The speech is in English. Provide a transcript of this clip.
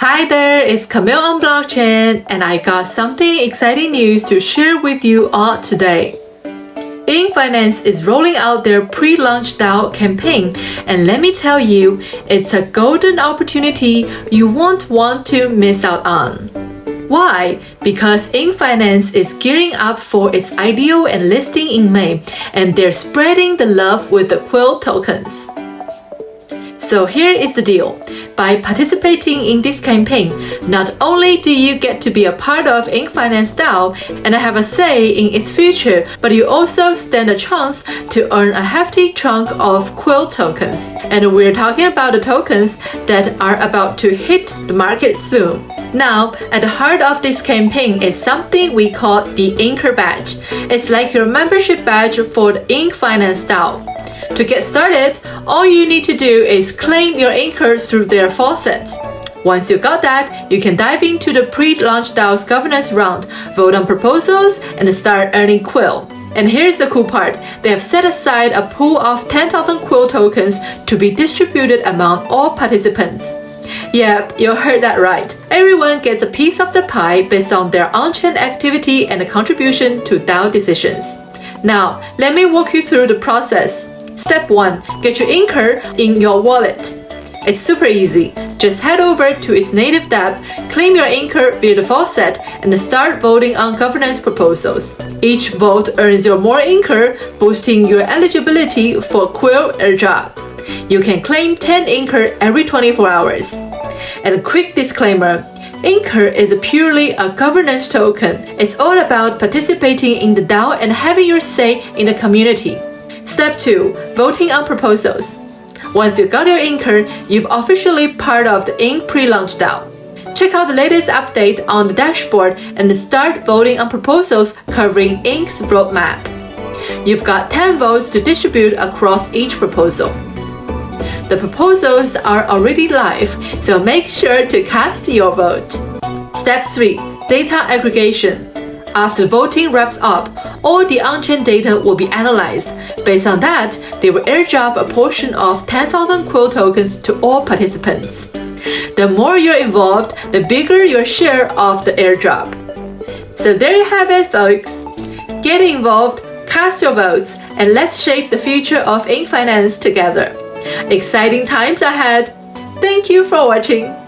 Hi there, it's Camille on Blockchain, and I got something exciting news to share with you all today. INK Finance is rolling out their pre-launch DAO campaign, and let me tell you, it's a golden opportunity you won't want to miss out on. Why? Because INK Finance is gearing up for its IDO and listing in May, and they're spreading the love with the Quill tokens. So here is the deal. By participating in this campaign, not only do you get to be a part of INK Finance DAO and have a say in its future, but you also stand a chance to earn a hefty chunk of Quill tokens. And we're talking about the tokens that are about to hit the market soon. Now, at the heart of this campaign is something we call the INKR badge. It's like your membership badge for the INK Finance DAO. To get started, all you need to do is claim your INKR through their faucet. Once you got that, you can dive into the pre-launch DAO's governance round, vote on proposals, and start earning Quill. And here's the cool part, they have set aside a pool of 10,000 Quill tokens to be distributed among all participants. Yep, you heard that right. Everyone gets a piece of the pie based on their on-chain activity and contribution to DAO decisions. Now, let me walk you through the process. Step 1. Get your INKR in your wallet. It's super easy. Just head over to its native dApp, claim your INKR via the faucet, and start voting on governance proposals. Each vote earns you more INKR, boosting your eligibility for Quill Airdrop. You can claim 10 INKR every 24 hours. And a quick disclaimer, INKR is purely a governance token. It's all about participating in the DAO and having your say in the community. Step 2. Voting on proposals. Once you got your INKR, you've officially part of the INK pre-launch DAO. Check out the latest update on the dashboard and start voting on proposals covering INK's roadmap. You've got 10 votes to distribute across each proposal. The proposals are already live, so make sure to cast your vote. Step 3. Data aggregation. After voting wraps up, all the on-chain data will be analyzed. Based on that, they will airdrop a portion of 10,000 Quill tokens to all participants. The more you're involved, the bigger your share of the airdrop. So there you have it, folks. Get involved, cast your votes, and let's shape the future of INK Finance together. Exciting times ahead. Thank you for watching.